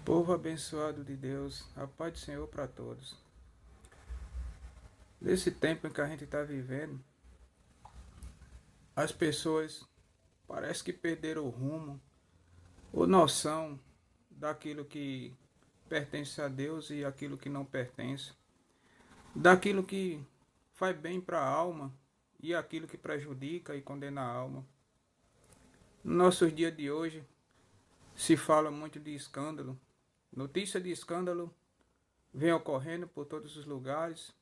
Povo abençoado de Deus, a paz do Senhor para todos. Nesse tempo em que a gente está vivendo, as pessoas parece que perderam o rumo ou noção daquilo que pertence a Deus e aquilo que não pertence, daquilo que faz bem para a alma e aquilo que prejudica e condena a alma. No nossos dias de hoje se fala muito de escândalo. Notícia de escândalo vem ocorrendo por todos os lugares,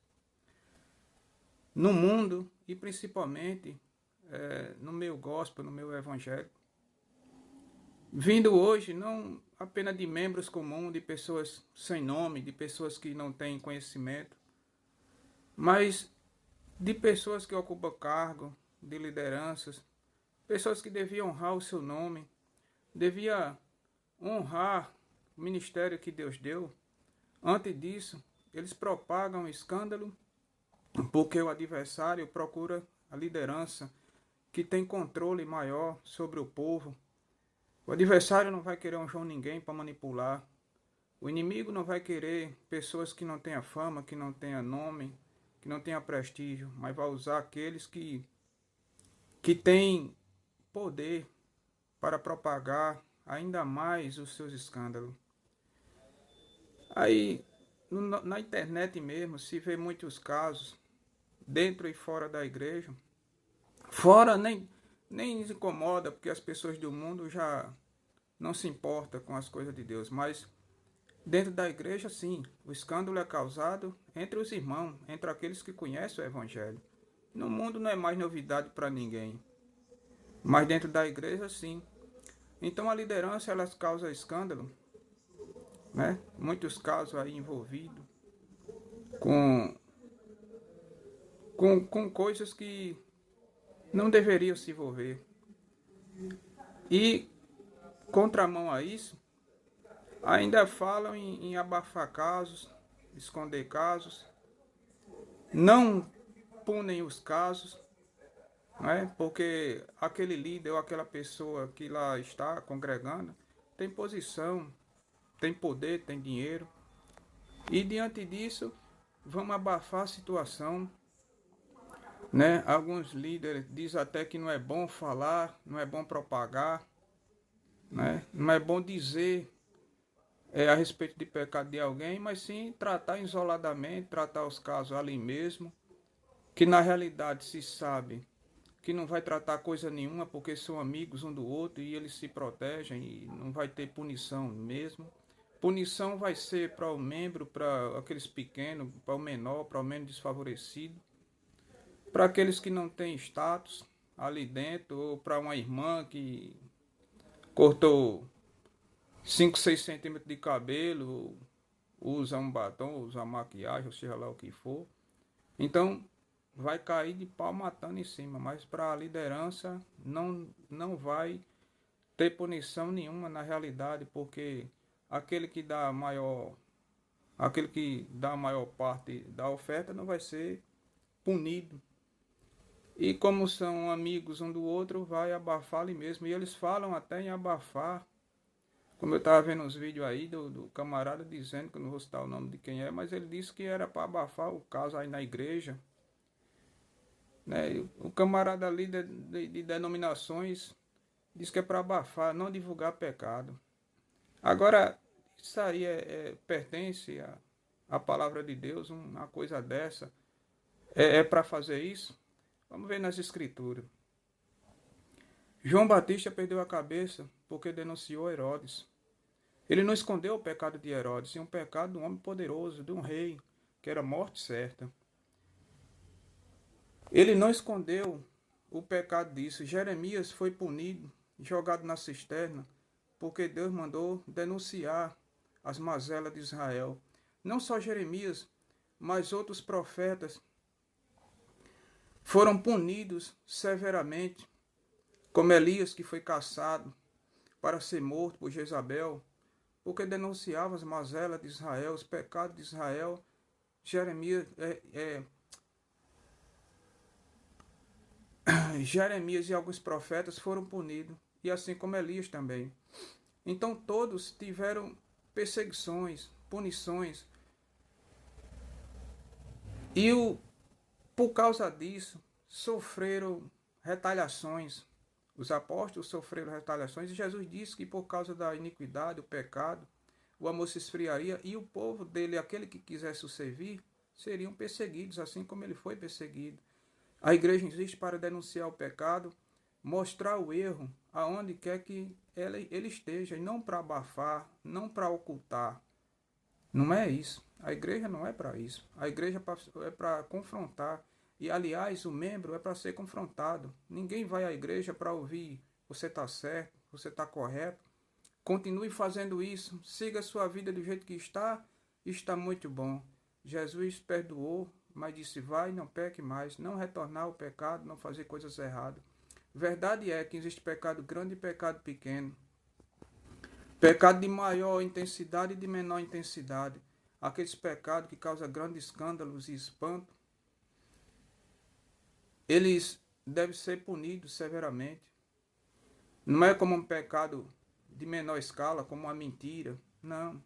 no mundo e principalmente no meu gospel, no meu evangelho. Vindo hoje não apenas de membros comuns, de pessoas sem nome, de pessoas que não têm conhecimento, mas de pessoas que ocupam cargo, de lideranças, pessoas que deviam honrar o seu nome, deviam honrar o ministério que Deus deu. Antes disso, eles propagam escândalo porque o adversário procura a liderança que tem controle maior sobre o povo. O adversário não vai querer honrar ninguém para manipular. O inimigo não vai querer pessoas que não tenham fama, que não tenham nome, que não tenham prestígio, mas vai usar aqueles que têm poder para propagar ainda mais os seus escândalos. Aí, na internet mesmo, se vê muitos casos, dentro e fora da igreja. Fora nem se incomoda, porque as pessoas do mundo já não se importam com as coisas de Deus. Mas dentro da igreja, sim, o escândalo é causado entre os irmãos, entre aqueles que conhecem o Evangelho. No mundo não é mais novidade para ninguém, mas dentro da igreja, sim. Então a liderança, elas causa escândalo, né? Muitos casos aí envolvidos com, com coisas que não deveriam se envolver. E, contramão a isso, ainda falam em abafar casos, esconder casos, não punem os casos, né? Porque aquele líder ou aquela pessoa que lá está congregando tem posição, tem poder, tem dinheiro. E diante disso, vamos abafar a situação, né? Alguns líderes dizem até que não é bom falar, não é bom propagar, né? Não é bom dizer a respeito de pecado de alguém, mas sim tratar isoladamente, tratar os casos ali mesmo, que na realidade se sabe que não vai tratar coisa nenhuma porque são amigos um do outro e eles se protegem e não vai ter punição mesmo. Punição vai ser para o membro, para aqueles pequenos, para o menor, para o menos desfavorecido, para aqueles que não têm status ali dentro, ou para uma irmã que cortou 5, 6 centímetros de cabelo, usa um batom, usa maquiagem, ou seja lá o que for. Então, vai cair de pau matando em cima, mas para a liderança não vai ter punição nenhuma na realidade, porque aquele que dá a maior parte da oferta não vai ser punido. E como são amigos um do outro, vai abafar ali mesmo. E eles falam até em abafar. Como eu estava vendo uns vídeos aí do camarada dizendo, que eu não vou citar o nome de quem é, mas ele disse que era para abafar o caso aí na igreja. Né? O camarada ali de denominações diz que é para abafar, não divulgar pecado. Agora, isso aí pertence à palavra de Deus, uma coisa dessa. É para fazer isso? Vamos ver nas escrituras. João Batista perdeu a cabeça porque denunciou Herodes. Ele não escondeu o pecado de Herodes, e um pecado de um homem poderoso, de um rei, que era morte certa. Ele não escondeu o pecado disso. Jeremias foi punido, jogado na cisterna, porque Deus mandou denunciar as mazelas de Israel. Não só Jeremias, mas outros profetas foram punidos severamente, como Elias, que foi caçado para ser morto por Jezabel, porque denunciava as mazelas de Israel, os pecados de Israel. Jeremias e alguns profetas foram punidos, e assim como Elias também. Então todos tiveram perseguições, punições. E por causa disso, sofreram retaliações. Os apóstolos sofreram retaliações e Jesus disse que por causa da iniquidade, o pecado, o amor se esfriaria e o povo dele, aquele que quisesse o servir, seriam perseguidos, assim como ele foi perseguido. A igreja existe para denunciar o pecado, mostrar o erro aonde quer que ele esteja, e não para abafar, não para ocultar. Não é isso. A igreja não é para isso. A igreja é para confrontar. E, aliás, o membro é para ser confrontado. Ninguém vai à igreja para ouvir você está certo, você está correto. Continue fazendo isso. Siga a sua vida do jeito que está. Está muito bom. Jesus perdoou, mas disse, vai, não peque mais. Não retornar ao pecado, não fazer coisas erradas. Verdade é que existe pecado grande e pecado pequeno. Pecado de maior intensidade e de menor intensidade. Aqueles pecados que causam grandes escândalos e espanto, eles devem ser punidos severamente. Não é como um pecado de menor escala, como a mentira. Não.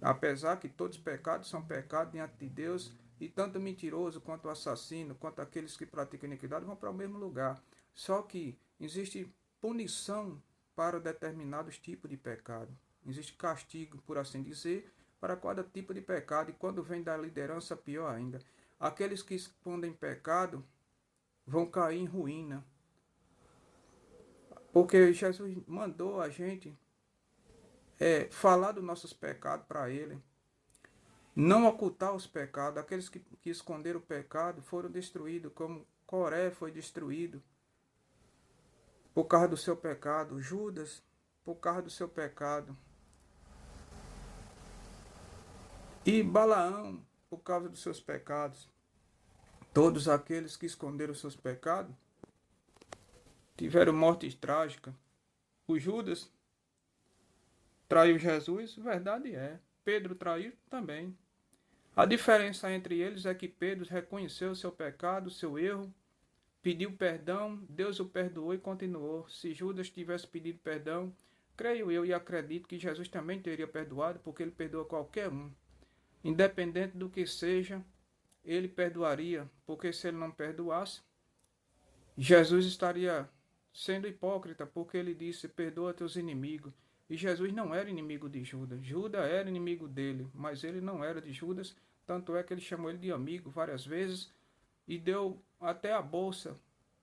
Apesar que todos os pecados são pecados diante de Deus, e tanto o mentiroso quanto o assassino, quanto aqueles que praticam iniquidade, vão para o mesmo lugar. Só que existe punição para determinados tipos de pecado. Existe castigo, por assim dizer, para cada tipo de pecado. E quando vem da liderança, pior ainda. Aqueles que escondem pecado vão cair em ruína. Porque Jesus mandou a gente falar dos nossos pecados para Ele. Não ocultar os pecados. Aqueles que esconderam o pecado foram destruídos, como Coré foi destruído por causa do seu pecado. Judas, por causa do seu pecado. E Balaão, por causa dos seus pecados. Todos aqueles que esconderam os seus pecados tiveram morte trágica. O Judas traiu Jesus, verdade é. Pedro traiu também. A diferença entre eles é que Pedro reconheceu o seu pecado, o seu erro, pediu perdão, Deus o perdoou e continuou. Se Judas tivesse pedido perdão, creio eu e acredito que Jesus também teria perdoado, porque ele perdoa qualquer um. Independente do que seja, ele perdoaria, porque se ele não perdoasse, Jesus estaria sendo hipócrita, porque ele disse, perdoa teus inimigos. E Jesus não era inimigo de Judas. Judas era inimigo dele, mas ele não era de Judas. Tanto é que ele chamou ele de amigo várias vezes e deu até a bolsa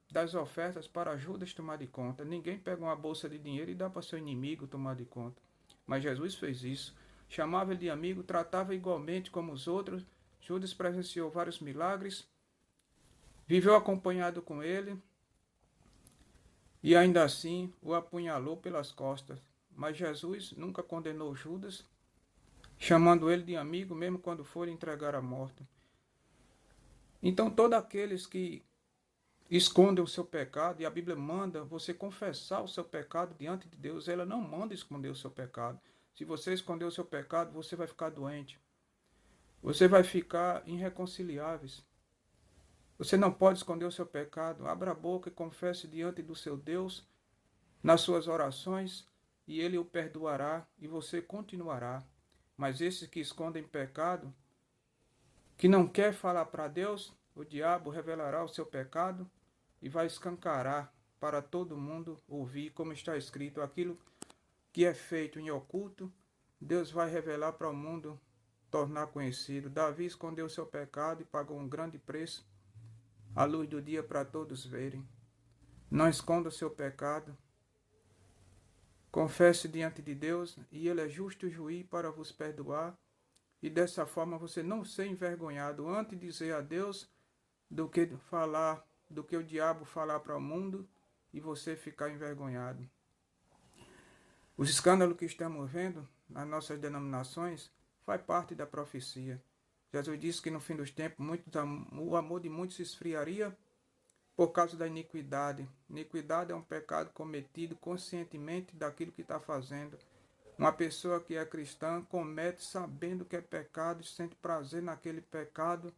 das ofertas para Judas tomar de conta. Ninguém pega uma bolsa de dinheiro e dá para seu inimigo tomar de conta. Mas Jesus fez isso. Chamava ele de amigo, tratava igualmente como os outros. Judas presenciou vários milagres, viveu acompanhado com ele e ainda assim o apunhalou pelas costas. Mas Jesus nunca condenou Judas, chamando ele de amigo, mesmo quando for entregar a morte. Então, todos aqueles que escondem o seu pecado, e a Bíblia manda você confessar o seu pecado diante de Deus, ela não manda esconder o seu pecado. Se você esconder o seu pecado, você vai ficar doente. Você vai ficar irreconciliáveis. Você não pode esconder o seu pecado. Abra a boca e confesse diante do seu Deus, nas suas orações, e Ele o perdoará e você continuará. Mas esses que escondem pecado, que não quer falar para Deus, o diabo revelará o seu pecado e vai escancarar para todo mundo ouvir, como está escrito, aquilo que é feito em oculto, Deus vai revelar para o mundo tornar conhecido. Davi escondeu o seu pecado e pagou um grande preço, à luz do dia para todos verem. Não esconda o seu pecado. Confesse diante de Deus e Ele é justo e juiz para vos perdoar. E dessa forma você não ser envergonhado antes de dizer a Deus do que o diabo falar para o mundo e você ficar envergonhado. Os escândalos que estamos vendo nas nossas denominações faz parte da profecia. Jesus disse que no fim dos tempos o amor de muitos se esfriaria por causa da iniquidade. Iniquidade é um pecado cometido conscientemente daquilo que está fazendo. Uma pessoa que é cristã comete sabendo que é pecado e sente prazer naquele pecado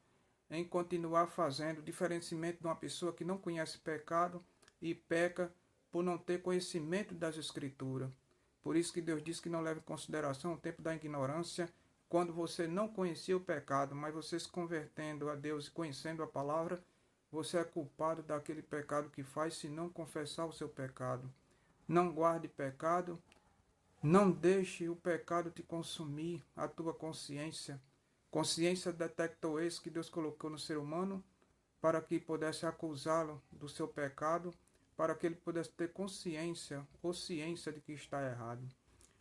em continuar fazendo, diferentemente de uma pessoa que não conhece pecado e peca por não ter conhecimento das Escrituras. Por isso que Deus diz que não leve em consideração o tempo da ignorância, quando você não conhecia o pecado, mas você se convertendo a Deus e conhecendo a palavra, você é culpado daquele pecado que faz se não confessar o seu pecado. Não guarde pecado, não deixe o pecado te consumir a tua consciência. Consciência detectou esse que Deus colocou no ser humano para que pudesse acusá-lo do seu pecado, para que ele pudesse ter consciência ou ciência de que está errado.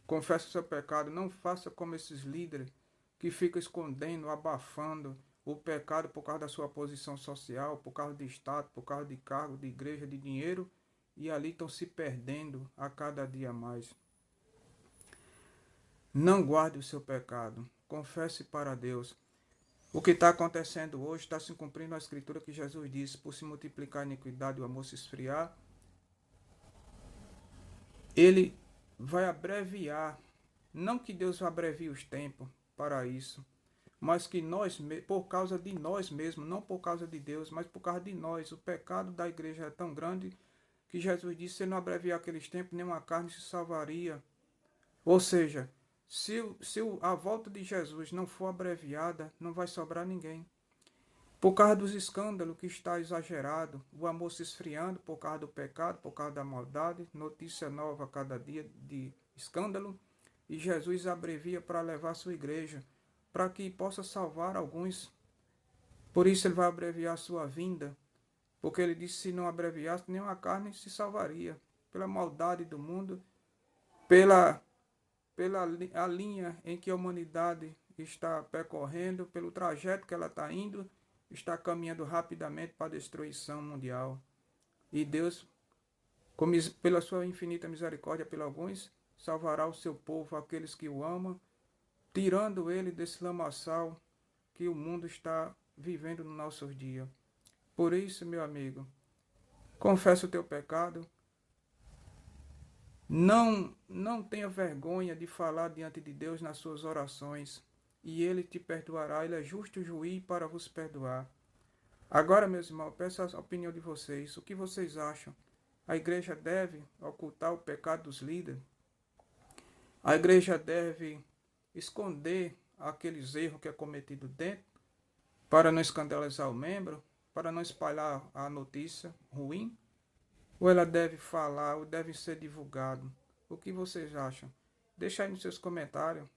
Confesse o seu pecado, não faça como esses líderes que ficam escondendo, abafando o pecado por causa da sua posição social, por causa de status, por causa de cargo, de igreja, de dinheiro, e ali estão se perdendo a cada dia mais. Não guarde o seu pecado, confesse para Deus. O que está acontecendo hoje está se cumprindo a escritura que Jesus disse: por se multiplicar a iniquidade e o amor se esfriar, ele vai abreviar. Não que Deus abrevie os tempos para isso, mas que nós, por causa de nós mesmos, não por causa de Deus, mas por causa de nós, o pecado da igreja é tão grande que Jesus disse: se não abreviar aqueles tempos, nenhuma carne se salvaria. Ou seja, se a volta de Jesus não for abreviada, não vai sobrar ninguém. Por causa dos escândalos que está exagerado, o amor se esfriando por causa do pecado, por causa da maldade, notícia nova a cada dia de escândalo, e Jesus abrevia para levar a sua igreja, para que possa salvar alguns. Por isso ele vai abreviar a sua vinda, porque ele disse: se não abreviasse, nenhuma carne se salvaria, pela maldade do mundo, pela a linha em que a humanidade está percorrendo, pelo trajeto que ela está indo, está caminhando rapidamente para a destruição mundial. E Deus, pela sua infinita misericórdia por alguns, salvará o seu povo, aqueles que o amam, tirando ele desse lamaçal que o mundo está vivendo nos nossos dias. Por isso, meu amigo, confessa o teu pecado. Não tenha vergonha de falar diante de Deus nas suas orações, e Ele te perdoará. Ele é justo juiz para vos perdoar. Agora, meus irmãos, eu peço a opinião de vocês. O que vocês acham? A igreja deve ocultar o pecado dos líderes? A igreja deve esconder aqueles erros que é cometido dentro, para não escandalizar o membro, para não espalhar a notícia ruim? Ou ela deve falar, ou deve ser divulgado? O que vocês acham? Deixa aí nos seus comentários,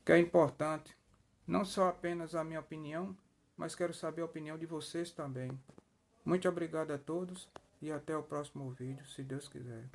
que é importante. Não só apenas a minha opinião, mas quero saber a opinião de vocês também. Muito obrigado a todos e até o próximo vídeo, se Deus quiser.